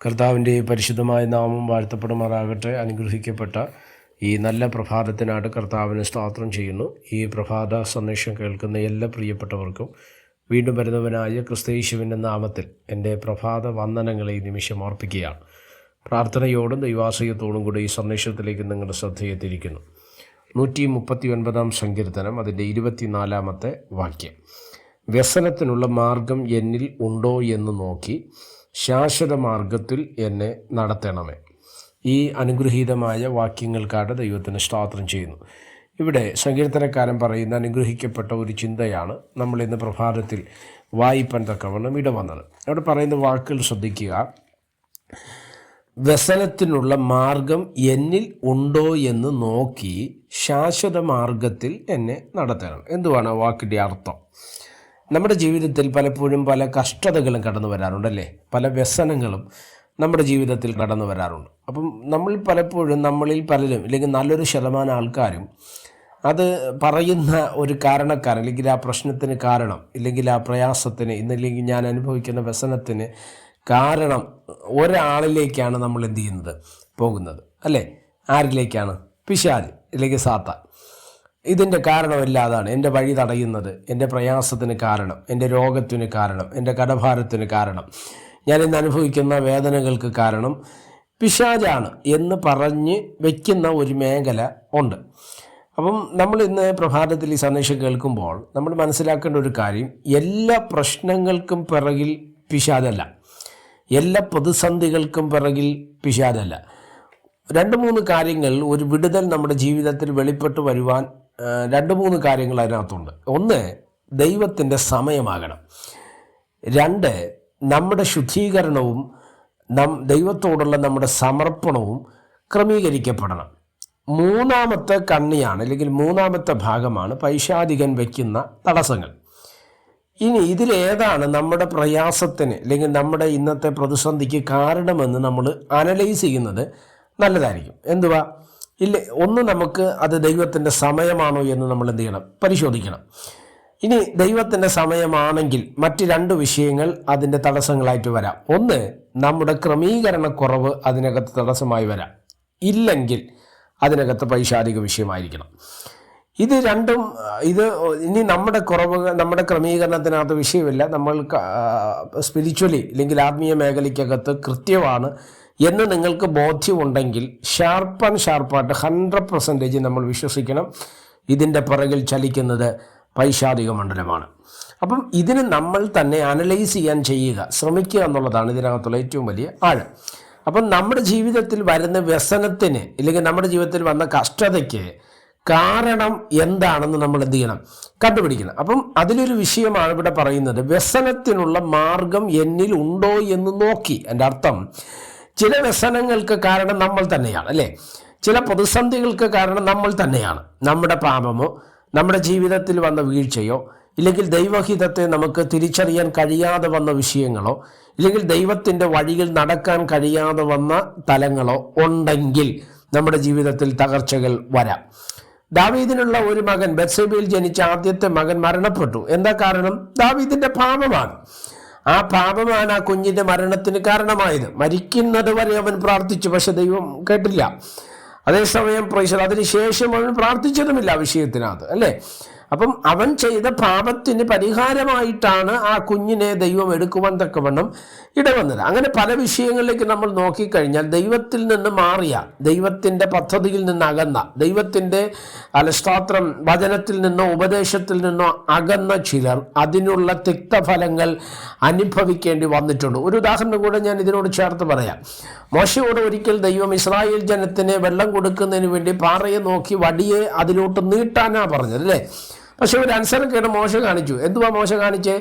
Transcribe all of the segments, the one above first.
കർത്താവിൻ്റെ പരിശുദ്ധമായ നാമം വാഴ്ത്തപ്പെടുമാറാകട്ടെ. അനുഗ്രഹിക്കപ്പെട്ട ഈ നല്ല പ്രഭാതത്തിനായിട്ട് കർത്താവിന് സ്തോത്രം ചെയ്യുന്നു. ഈ പ്രഭാത സന്ദേശം കേൾക്കുന്ന എല്ലാ പ്രിയപ്പെട്ടവർക്കും വീണ്ടും വരുന്നവനായ ക്രിസ്തയേശുവിൻ്റെ നാമത്തിൽ എൻ്റെ പ്രഭാത വന്ദനങ്ങളെ ഈ നിമിഷം അർപ്പിക്കുകയാണ്. പ്രാർത്ഥനയോടും ദൈവാശ്രയത്തോടും കൂടി ഈ സന്ദേശത്തിലേക്ക് നിങ്ങളുടെ ശ്രദ്ധയെത്തിയിരിക്കുന്നു. 139 സങ്കീർത്തനം അതിൻ്റെ 24 വാക്യം. വ്യസനത്തിനുള്ള മാർഗം എന്നിൽ ഉണ്ടോ എന്ന് നോക്കി ശാശ്വത മാർഗത്തിൽ എന്നെ നടത്തണമേ. ഈ അനുഗ്രഹീതമായ വാക്യങ്ങൾക്കായിട്ട് ദൈവത്തിന് സ്തോത്രം ചെയ്യുന്നു. ഇവിടെ സങ്കീർത്തനക്കാരൻ പറയുന്ന അനുഗ്രഹിക്കപ്പെട്ട ഒരു ചിന്തയാണ് നമ്മൾ ഇന്ന് പ്രഭാതത്തിൽ വായിപ്പാൻ തക്കവണ്ണം ഇടവന്നത്. അവിടെ പറയുന്ന വാക്കുകൾ ശ്രദ്ധിക്കുക. വ്യസനത്തിനുള്ള മാർഗം എന്നിൽ ഉണ്ടോ എന്ന് നോക്കി ശാശ്വത മാർഗത്തിൽ എന്നെ നടത്തണം. എന്തുവാണ് ആ വാക്കിൻ്റെ അർത്ഥം? നമ്മുടെ ജീവിതത്തിൽ പലപ്പോഴും പല കഷ്ടതകളും കടന്നു വരാറുണ്ടല്ലേ, പല വ്യസനങ്ങളും നമ്മുടെ ജീവിതത്തിൽ കടന്നു വരാറുണ്ട്. അപ്പം നമ്മൾ പലപ്പോഴും നമ്മളിൽ പലരും അല്ലെങ്കിൽ നല്ലൊരു ശതമാനം ആൾക്കാരും അത് പറയുന്ന ഒരു കാരണക്കാരൻ അല്ലെങ്കിൽ ആ പ്രശ്നത്തിന് കാരണം ഇല്ലെങ്കിൽ ആ പ്രയാസത്തിന് ഇന്നില്ലെങ്കിൽ ഞാൻ അനുഭവിക്കുന്ന വ്യസനത്തിന് കാരണം ഒരാളിലേക്കാണ് നമ്മൾ എന്ത് ചെയ്യുന്നത്, പോകുന്നത് അല്ലേ? ആരിലേക്കാണ്? പിശാച് അല്ലെങ്കിൽ സാത്താൻ. ഇതിൻ്റെ കാരണമില്ലാതാണ് എൻ്റെ വഴി തടയുന്നത്, എൻ്റെ പ്രയാസത്തിന് കാരണം, എൻ്റെ രോഗത്തിന് കാരണം, എൻ്റെ കടഭാരത്തിന് കാരണം, ഞാൻ ഇന്ന് അനുഭവിക്കുന്ന വേദനകൾക്ക് കാരണം പിശാചാണ് എന്ന് പറഞ്ഞ് വയ്ക്കുന്ന ഒരു മേഖല ഉണ്ട്. അപ്പം നമ്മൾ ഇന്ന് പ്രഭാതത്തിൽ ഈ സന്ദേശം കേൾക്കുമ്പോൾ നമ്മൾ മനസ്സിലാക്കേണ്ട ഒരു കാര്യം, എല്ലാ പ്രശ്നങ്ങൾക്കും പിറകിൽ പിശാചല്ല, എല്ലാ പ്രതിസന്ധികൾക്കും പിറകിൽ പിശാചല്ല. 2-3 കാര്യങ്ങൾ ഒരു വിടുതൽ നമ്മുടെ ജീവിതത്തിൽ വെളിപ്പെട്ട് വരുവാൻ 2-3 കാര്യങ്ങൾ അതിനകത്തുണ്ട്. 1, ദൈവത്തിൻ്റെ സമയമാകണം. 2, നമ്മുടെ ശുദ്ധീകരണവും ദൈവത്തോടുള്ള നമ്മുടെ സമർപ്പണവും ക്രമീകരിക്കപ്പെടണം. 3-ാമത്തെ കണ്ണിയാണ് അല്ലെങ്കിൽ 3-ാമത്തെ ഭാഗമാണ് പൈശാചികൻ വയ്ക്കുന്ന തടസ്സങ്ങൾ. ഇനി ഇതിലേതാണ് നമ്മുടെ പ്രയാസത്തിന് അല്ലെങ്കിൽ നമ്മുടെ ഇന്നത്തെ പ്രതിസന്ധിക്ക് കാരണമെന്ന് നമ്മൾ അനലൈസ് ചെയ്യുന്നത് നല്ലതായിരിക്കും. എന്തുവാ? ഒന്ന് നമുക്ക് അത് ദൈവത്തിൻ്റെ സമയമാണോ എന്ന് നമ്മൾ എന്ത് ചെയ്യണം? പരിശോധിക്കണം. ഇനി ദൈവത്തിൻ്റെ സമയമാണെങ്കിൽ മറ്റ് 2 വിഷയങ്ങൾ അതിൻ്റെ തടസ്സങ്ങളായിട്ട് വരാം. 1, നമ്മുടെ ക്രമീകരണക്കുറവ് അതിനകത്ത് തടസ്സമായി വരാം. ഇല്ലെങ്കിൽ അതിനകത്ത് പൈശാചിക വിഷയമായിരിക്കണം. ഇത് രണ്ടും ഇനി നമ്മുടെ കുറവ് നമ്മുടെ ക്രമീകരണത്തിനകത്ത് വിഷയമില്ല, നമ്മൾ സ്പിരിച്വലി അല്ലെങ്കിൽ ആത്മീയ മേഖലയ്ക്കകത്ത് കൃത്യമാണ് എന്ന് നിങ്ങൾക്ക് ബോധ്യമുണ്ടെങ്കിൽ ഷാർപ്പായിട്ട് 100% നമ്മൾ വിശ്വസിക്കണം, ഇതിൻ്റെ പിറകിൽ ചലിക്കുന്നത് പൈശാചിക മണ്ഡലമാണ്. അപ്പം ഇതിന് നമ്മൾ തന്നെ അനലൈസ് ചെയ്യാൻ ശ്രമിക്കുക എന്നുള്ളതാണ് ഇതിനകത്തുള്ള ഏറ്റവും വലിയ ആഴം. അപ്പം നമ്മുടെ ജീവിതത്തിൽ വരുന്ന വ്യസനത്തിന് അല്ലെങ്കിൽ നമ്മുടെ ജീവിതത്തിൽ വന്ന കഷ്ടതയ്ക്ക് കാരണം എന്താണെന്ന് നമ്മൾ എന്ത് ചെയ്യണം? കണ്ടുപിടിക്കണം. അപ്പം അതിലൊരു വിഷയമാണ് ഇവിടെ പറയുന്നത്, വ്യസനത്തിനുള്ള മാർഗം എന്നിൽ ഉണ്ടോ എന്ന് നോക്കി. എൻ്റെ അർത്ഥം, ചില വ്യസനങ്ങൾക്ക് കാരണം നമ്മൾ തന്നെയാണ് അല്ലേ? ചില പ്രതിസന്ധികൾക്ക് കാരണം നമ്മൾ തന്നെയാണ്. നമ്മുടെ പാപമോ നമ്മുടെ ജീവിതത്തിൽ വന്ന വീഴ്ചയോ ഇല്ലെങ്കിൽ ദൈവഹിതത്തെ നമുക്ക് തിരിച്ചറിയാൻ കഴിയാതെ വന്ന വിഷയങ്ങളോ ഇല്ലെങ്കിൽ ദൈവത്തിൻ്റെ വഴിയിൽ നടക്കാൻ കഴിയാതെ വന്ന തലങ്ങളോ ഉണ്ടെങ്കിൽ നമ്മുടെ ജീവിതത്തിൽ തകർച്ചകൾ വരാം. ദാവീദിനുള്ള ഒരു മകൻ, ബത്ശേബയിൽ ജനിച്ച ആദ്യത്തെ മകൻ മരണപ്പെട്ടു. എന്താ കാരണം? ദാവീദിന്റെ പാപമാണ്. ആ പാപമാണ് ആ കുഞ്ഞിന്റെ മരണത്തിന് കാരണമായത്. മരിക്കുന്നത് വരെ അവൻ പ്രാർത്ഥിച്ചു, പക്ഷെ ദൈവം കേട്ടില്ല. അതേസമയം അതിനുശേഷം അവൻ പ്രാർത്ഥിച്ചതുമില്ല ആ വിഷയത്തിനകത്ത് അല്ലേ? അപ്പം അവൻ ചെയ്ത പാപത്തിന് പരിഹാരമായിട്ടാണ് ആ കുഞ്ഞിനെ ദൈവം എടുക്കുവാൻ തക്കവണ്ണം ഇടവന്നത്. അങ്ങനെ പല വിഷയങ്ങളിലേക്ക് നമ്മൾ നോക്കിക്കഴിഞ്ഞാൽ ദൈവത്തിൽ നിന്ന് മാറിയ, ദൈവത്തിൻ്റെ പദ്ധതിയിൽ നിന്ന് അകന്ന, ദൈവത്തിൻ്റെ സ്തോത്രം വചനത്തിൽ നിന്നോ ഉപദേശത്തിൽ നിന്നോ അകന്ന ചിലർ അതിനുള്ള തിക്തഫലങ്ങൾ അനുഭവിക്കേണ്ടി വന്നിട്ടുണ്ട്. ഒരു ഉദാഹരണം കൂടെ ഞാൻ ഇതിനോട് ചേർത്ത് പറയാം. മോശയോട് ഒരിക്കൽ ദൈവം ഇസ്രായേൽ ജനത്തിന് വെള്ളം കൊടുക്കുന്നതിന് വേണ്ടി പാറയെ നോക്കി വടിയെ അതിലോട്ട് നീട്ടാനാ പറഞ്ഞത് അല്ലേ? പക്ഷെ ഒരു അനുസരണക്കേട് മോശ കാണിച്ചു. എന്തുവാ മോശ കാണിച്ചേ?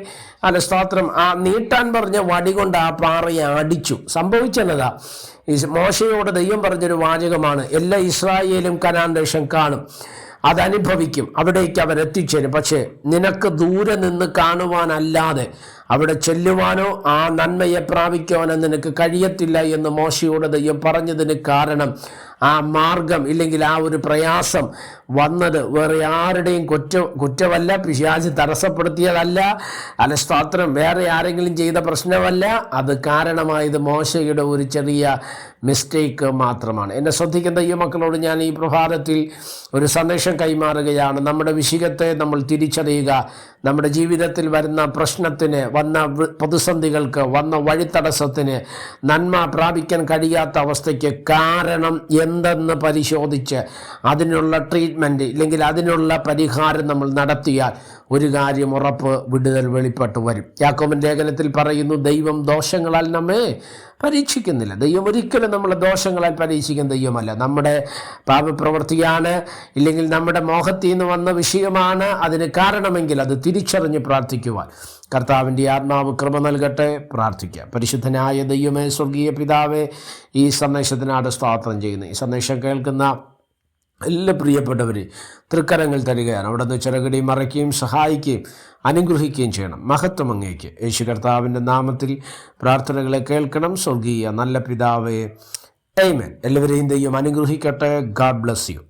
സ്തോത്രം, ആ നീട്ടാൻ പറഞ്ഞ വടി കൊണ്ട് ആ പാറയെ അടിച്ചു. സംഭവിച്ചെന്നതാ, മോശയോട് ദൈവം പറഞ്ഞൊരു വാചകമാണ്, എല്ലാ ഇസ്രായേലും കനാൻ ദേശം കാണും, അതനുഭവിക്കും, അവിടേക്ക് അവരെത്തിച്ചേരും. പക്ഷേ നിനക്ക് ദൂരെ നിന്ന് കാണുവാനല്ലാതെ അവിടെ ചെല്ലുവാനോ ആ നന്മയെ പ്രാപിക്കുവാനോ നിനക്ക് കഴിയത്തില്ല എന്ന് മോശയോട് ദൈവം പറഞ്ഞതിന് കാരണം ആ മാർഗം ഇല്ലെങ്കിൽ ആ ഒരു പ്രയാസം വന്നത് വേറെ ആരുടെയും കുറ്റമല്ല, പിശാച് തടസ്സപ്പെടുത്തിയതല്ല, സ്തോത്രം വേറെ ആരെങ്കിലും ചെയ്ത പ്രശ്നമല്ല. അത് കാരണമായത് മോശയുടെ ഒരു ചെറിയ മിസ്റ്റേക്ക് മാത്രമാണ്. എന്നെ ശ്രദ്ധിക്കുന്ന ഈ മക്കളോട് ഞാൻ ഈ പ്രഭാതത്തിൽ ഒരു സന്ദേശം കൈമാറുകയാണ്. നമ്മുടെ വിഷയത്തെ നമ്മൾ തിരിച്ചറിയുക. നമ്മുടെ ജീവിതത്തിൽ വരുന്ന പ്രശ്നത്തിന്, വന്ന പ്രതിസന്ധികൾക്ക്, വന്ന വഴിത്തടസ്സത്തിന്, നന്മ പ്രാപിക്കാൻ കഴിയാത്ത അവസ്ഥയ്ക്ക് കാരണം എന്തെന്ന് പരിശോധിച്ച് അതിനുള്ള ട്രീറ്റ്മെൻറ്റ് ഇല്ലെങ്കിൽ അതിനുള്ള പരിഹാരം നമ്മൾ നടത്തിയാൽ ഒരു കാര്യം ഉറപ്പ്, വിടുതൽ വെളിപ്പെട്ടു വരും. യാക്കോബിൻ ലേഖനത്തിൽ പറയുന്നു, ദൈവം ദോഷങ്ങളാൽ നമ്മെ പരീക്ഷിക്കുന്നില്ല. ദൈവം ഒരിക്കലും നമ്മളെ ദോഷങ്ങളാൽ പരീക്ഷിക്കുന്ന ദൈവമല്ല. നമ്മുടെ പാപപ്രവൃത്തിയാണ് ഇല്ലെങ്കിൽ നമ്മുടെ മോഹത്തിൽ നിന്ന് വന്ന വിഷയമാണ് അതിന് കാരണമെങ്കിൽ അത് തിരിച്ചറിഞ്ഞ് പ്രാർത്ഥിക്കുവാൻ കർത്താവിൻ്റെ ആത്മാവ് കൃപ നൽകട്ടെ. പ്രാർത്ഥിക്കാം. പരിശുദ്ധനായ ദൈവമേ, സ്വർഗീയ പിതാവേ, ഈ സന്ദേശത്തിനാണ് സ്തോത്രം ചെയ്യുന്നത്. ഈ സന്ദേശം കേൾക്കുന്ന എല്ലാ പ്രിയപ്പെട്ടവർ തൃക്കരങ്ങൾ തരികയാണ്. അവിടെ നിന്ന് ചിറകടി മറയ്ക്കുകയും സഹായിക്കുകയും അനുഗ്രഹിക്കുകയും ചെയ്യണം. മഹത്വം അങ്ങേക്ക്. യേശു കർത്താവിൻ്റെ നാമത്തിൽ പ്രാർത്ഥനകളെ കേൾക്കണം. സ്വർഗീയ നല്ല പിതാവേ, ആമേൻ. എല്ലാവരെയും ദൈവം അനുഗ്രഹിക്കട്ടെ. God bless you.